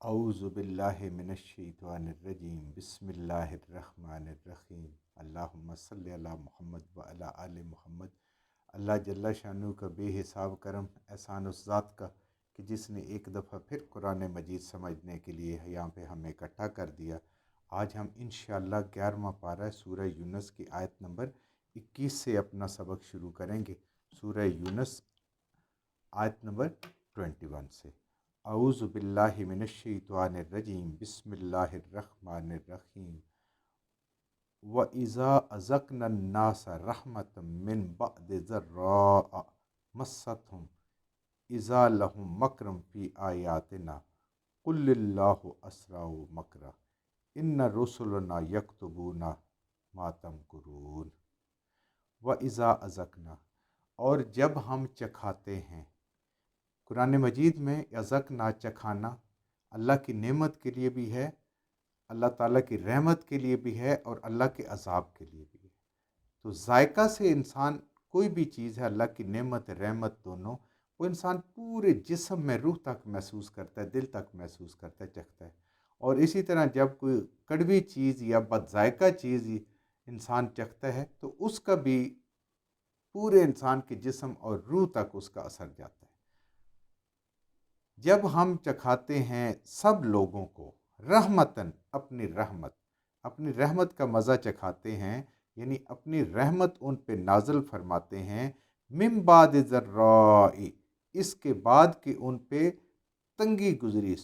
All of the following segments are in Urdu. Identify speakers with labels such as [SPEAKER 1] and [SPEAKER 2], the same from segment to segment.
[SPEAKER 1] اعوذ باللہ من الشیطان الرجیم بسم اللہ الرحمن الرحیم اللہم صلی علی محمد وعلی آل محمد۔ اللہ جل شانہ کا بے حساب کرم احسان اس ذات کا کہ جس نے ایک دفعہ پھر قرآن مجید سمجھنے کے لیے یہاں پہ ہمیں اکٹھا کر دیا۔ آج ہم انشاءاللہ 11واں پارہ سورہ یونس کی آیت نمبر 21 سے اپنا سبق شروع کریں گے۔ سورہ یونس آیت نمبر 21 سے۔ اعوذ باللہ من الشیطان الرجیم بسم اللہ الرحمن الرحیم وَإِذَا أَذَقْنَا النَّاسَ رَحْمَةً مِّن بَعْدِ ضَرَّاءَ مَسَّتْهُمْ إِذَا لَهُم مَّكْرٌ فِي آيَاتِنَا قُلِ اللَّهُ أَسْرَعُ مَكْرًا إِنَّ رُسُلَنَا يَكْتُبُونَ مَا تَمْكُرُونَ۔ وَإِذَا أَذَقْنَا، اور جب ہم چکھاتے ہیں۔ قرآن مجید میں یذقنا چکھانا اللہ کی نعمت کے لیے بھی ہے، اللہ تعالیٰ کی رحمت کے لیے بھی ہے اور اللہ کے عذاب کے لیے بھی ہے۔ تو ذائقہ سے انسان کوئی بھی چیز ہے، اللہ کی نعمت رحمت دونوں، وہ انسان پورے جسم میں روح تک محسوس کرتا ہے، دل تک محسوس کرتا ہے، چکھتا ہے۔ اور اسی طرح جب کوئی کڑوی چیز یا بد ذائقہ چیز انسان چکھتا ہے تو اس کا بھی پورے انسان کے جسم اور روح تک اس کا اثر جاتا ہے۔ جب ہم چکھاتے ہیں سب لوگوں کو رحمتاً، اپنی رحمت کا مزہ چکھاتے ہیں، یعنی اپنی رحمت ان پہ نازل فرماتے ہیں، من بعد ضراء، اس کے بعد کہ ان پہ تنگی گزری،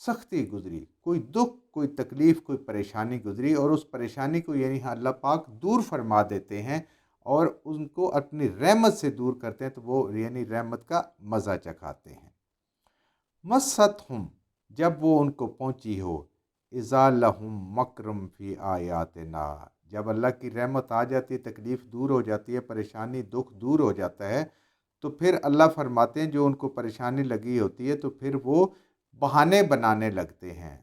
[SPEAKER 1] سختی گزری، کوئی دکھ، کوئی تکلیف، کوئی پریشانی گزری، اور اس پریشانی کو یعنی اللہ پاک دور فرما دیتے ہیں اور ان کو اپنی رحمت سے دور کرتے ہیں، تو وہ یعنی رحمت کا مزہ چکھاتے ہیں۔ مَسَّتْهُمْ، جب وہ ان کو پہنچی ہو، اِذَا لَهُم مَّكْرٌ فِي آيَاتِنَا، جب اللہ کی رحمت آ جاتی ہے، تکلیف دور ہو جاتی ہے، پریشانی دکھ دور ہو جاتا ہے، تو پھر اللہ فرماتے ہیں جو ان کو پریشانی لگی ہوتی ہے تو پھر وہ بہانے بنانے لگتے ہیں،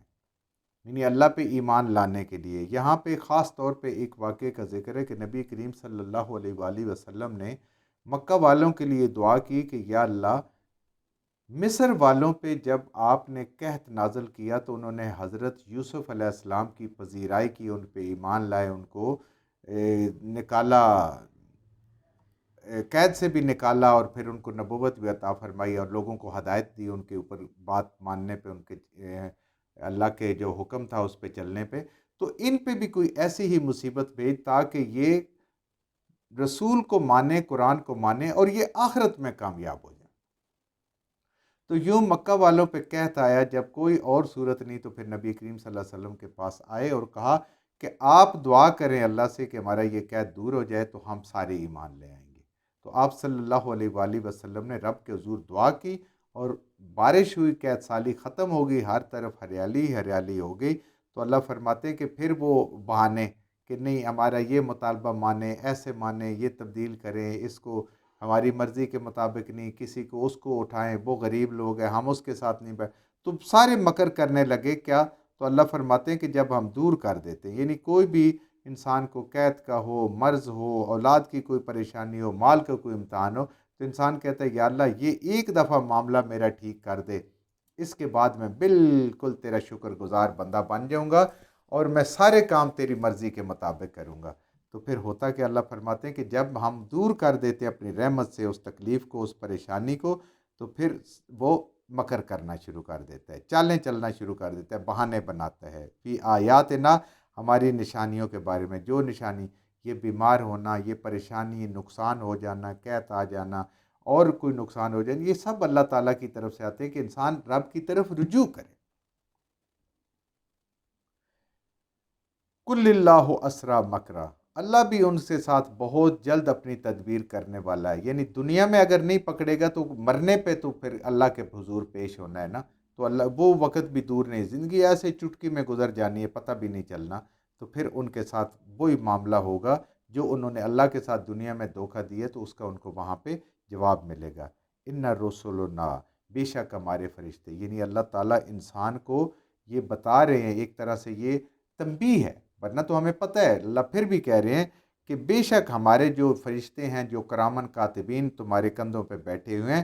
[SPEAKER 1] یعنی اللہ پہ ایمان لانے کے لیے۔ یہاں پہ خاص طور پہ ایک واقعے کا ذکر ہے کہ نبی کریم صلی اللہ علیہ وآلہ وسلم نے مکہ والوں کے لیے دعا کی کہ یا اللہ، مصر والوں پہ جب آپ نے قحط نازل کیا تو انہوں نے حضرت یوسف علیہ السلام کی پذیرائی کی، ان پہ ایمان لائے، ان کو نکالا، قید سے بھی نکالا، اور پھر ان کو نبوت بھی عطا فرمائی اور لوگوں کو ہدایت دی ان کے اوپر بات ماننے پہ، ان کے اللہ کے جو حکم تھا اس پہ چلنے پہ۔ تو ان پہ بھی کوئی ایسی ہی مصیبت بھیج تاکہ یہ رسول کو مانے، قرآن کو مانے اور یہ آخرت میں کامیاب ہو جائے۔ تو یوں مکہ والوں پہ قحط آیا، جب کوئی اور صورت نہیں تو پھر نبی کریم صلی اللہ علیہ وسلم کے پاس آئے اور کہا کہ آپ دعا کریں اللہ سے کہ ہمارا یہ قحط دور ہو جائے تو ہم سارے ایمان لے آئیں گے۔ تو آپ صلی اللہ علیہ وآلہ وسلم نے رب کے حضور دعا کی اور بارش ہوئی، قحط سالی ختم ہو گئی، ہر طرف ہریالی ہریالی ہو گئی۔ تو اللہ فرماتے ہیں کہ پھر وہ بہانے کہ نہیں ہمارا یہ مطالبہ مانیں، ایسے مانیں، یہ تبدیل کریں، اس کو ہماری مرضی کے مطابق نہیں، کسی کو اس کو اٹھائیں، وہ غریب لوگ ہیں ہم اس کے ساتھ نہیں بیٹھ، تو سارے مکر کرنے لگے۔ کیا؟ تو اللہ فرماتے ہیں کہ جب ہم دور کر دیتے ہیں، یعنی کوئی بھی انسان کو قحط کا ہو، مرض ہو، اولاد کی کوئی پریشانی ہو، مال کا کوئی امتحان ہو، تو انسان کہتا ہے یا اللہ یہ ایک دفعہ معاملہ میرا ٹھیک کر دے، اس کے بعد میں بالکل تیرا شکر گزار بندہ بن جاؤں گا اور میں سارے کام تیری مرضی کے مطابق کروں گا۔ تو پھر ہوتا کہ اللہ فرماتے ہیں کہ جب ہم دور کر دیتے اپنی رحمت سے اس تکلیف کو، اس پریشانی کو، تو پھر وہ مکر کرنا شروع کر دیتا ہے، چالیں چلنا شروع کر دیتا ہے، بہانے بناتا ہے۔ فی آیاتنا، ہماری نشانیوں کے بارے میں، جو نشانی یہ بیمار ہونا، یہ پریشانی، نقصان ہو جانا، قحط آ جانا اور کوئی نقصان ہو جانا، یہ سب اللہ تعالیٰ کی طرف سے آتے ہیں کہ انسان رب کی طرف رجوع کرے۔ کل اللہ اسرا مکرا، اللہ بھی ان سے ساتھ بہت جلد اپنی تدبیر کرنے والا ہے، یعنی دنیا میں اگر نہیں پکڑے گا تو مرنے پہ تو پھر اللہ کے حضور پیش ہونا ہے نا، تو اللہ وہ وقت بھی دور نہیں، زندگی ایسے چٹکی میں گزر جانی ہے، پتہ بھی نہیں چلنا، تو پھر ان کے ساتھ وہی معاملہ ہوگا جو انہوں نے اللہ کے ساتھ دنیا میں دھوکہ دیا، تو اس کا ان کو وہاں پہ جواب ملے گا۔ ان رسولنا، بے شک ہمارے فرشتے، یعنی اللہ تعالیٰ انسان کو یہ بتا رہے ہیں، ایک طرح سے یہ تنبیہ ہے، ورنہ تو ہمیں پتہ ہے، اللہ پھر بھی کہہ رہے ہیں کہ بے شک ہمارے جو فرشتے ہیں، جو کرامن کاتبین تمہارے کندھوں پہ بیٹھے ہوئے ہیں،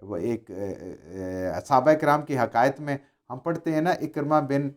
[SPEAKER 1] وہ ایک صحابہ کرام کی حکایت میں ہم پڑھتے ہیں نا، اکرمہ بن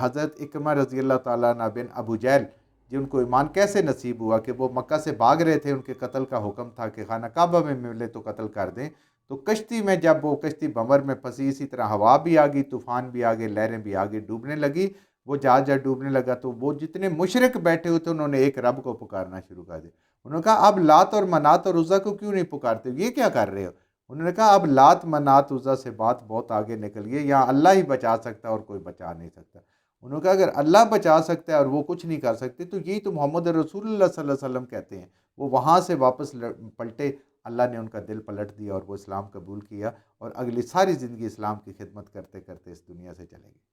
[SPEAKER 1] حضرت اکرمہ رضی اللہ تعالیٰ عنہ بن ابو جہل، جن کو ایمان کیسے نصیب ہوا کہ وہ مکہ سے بھاگ رہے تھے، ان کے قتل کا حکم تھا کہ خانہ کعبہ میں ملے تو قتل کر دیں، تو کشتی میں جب وہ کشتی بمر میں پھنسی، اسی طرح ہوا بھی آ گئی، طوفان بھی آ گئے، لہریں بھی آ گئی، ڈوبنے لگی، وہ جہاز جب ڈوبنے لگا تو وہ جتنے مشرک بیٹھے ہوئے تھے انہوں نے ایک رب کو پکارنا شروع کر دیا۔ انہوں نے کہا اب لات اور منات اور عزا کو کیوں نہیں پکارتے، یہ کیا کر رہے ہو؟ انہوں نے کہا اب لات منات عزا سے بات بہت آگے نکل گئی، یہاں اللہ ہی بچا سکتا ہے اور کوئی بچا نہیں سکتا۔ انہوں نے کہا اگر اللہ بچا سکتا ہے اور وہ کچھ نہیں کر سکتے تو یہی تو محمد رسول اللہ صلی اللہ علیہ وسلم کہتے ہیں۔ وہ وہاں سے واپس پلٹے، اللہ نے ان کا دل پلٹ دیا اور وہ اسلام قبول کیا، اور اگلی ساری زندگی اسلام کی خدمت کرتے کرتے اس دنیا سے چلے گئے۔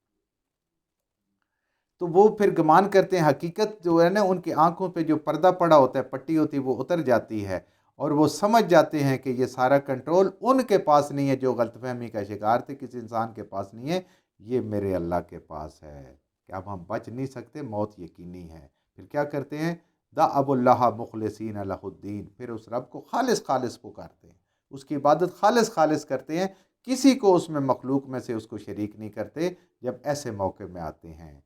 [SPEAKER 1] تو وہ پھر گمان کرتے ہیں، حقیقت جو ہے نا ان کی آنکھوں پہ جو پردہ پڑا ہوتا ہے، پٹی ہوتی ہے، وہ اتر جاتی ہے، اور وہ سمجھ جاتے ہیں کہ یہ سارا کنٹرول ان کے پاس نہیں ہے، جو غلط فہمی کا شکار تھے، کسی انسان کے پاس نہیں ہے، یہ میرے اللہ کے پاس ہے، کہ اب ہم بچ نہیں سکتے، موت یقینی ہے۔ پھر کیا کرتے ہیں؟ دعوا اللہ مخلصین لہ الدین، پھر اس رب کو خالص خالص پکارتے ہیں، اس کی عبادت خالص خالص کرتے ہیں، کسی کو اس میں مخلوق میں سے اس کو شریک نہیں کرتے۔ جب ایسے موقع میں آتے ہیں،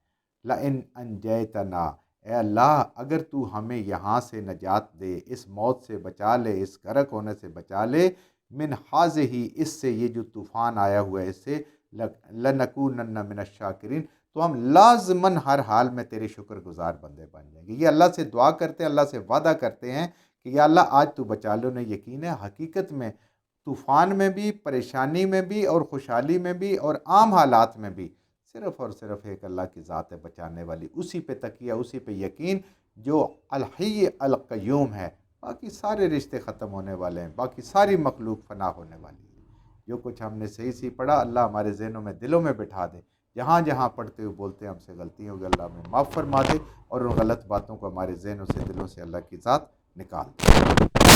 [SPEAKER 1] لَإِنْ أَنْجَيْتَنَا، اے اللہ اگر تو ہمیں یہاں سے نجات دے، اس موت سے بچا لے، اس غرق ہونے سے بچا لے، من حاذہ، اس سے، یہ جو طوفان آیا ہوا ہے اس سے، لَنَكُونَنَّ مِنَ الشَّاكِرِينَ، تو ہم لازماً ہر حال میں تیرے شکر گزار بندے بن جائیں گے۔ یہ اللہ سے دعا کرتے ہیں، اللہ سے وعدہ کرتے ہیں کہ یا اللہ آج تو بچا لو۔ انہیں یقین ہے حقیقت میں طوفان میں بھی، پریشانی میں بھی، اور خوشحالی میں بھی، اور عام حالات میں بھی، صرف اور صرف ایک اللہ کی ذات ہے بچانے والی، اسی پہ تکیہ، اسی پہ یقین، جو الحی القیوم ہے۔ باقی سارے رشتے ختم ہونے والے ہیں، باقی ساری مخلوق فنا ہونے والی ہے۔ جو کچھ ہم نے صحیح صحیح پڑھا، اللہ ہمارے ذہنوں میں، دلوں میں بٹھا دے، جہاں جہاں پڑھتے ہوئے بولتے ہیں ہم سے غلطی ہوگی، اللہ ہمیں معاف فرما دے، اور ان غلط باتوں کو ہمارے ذہنوں سے، دلوں سے اللہ کی ذات نکال دے۔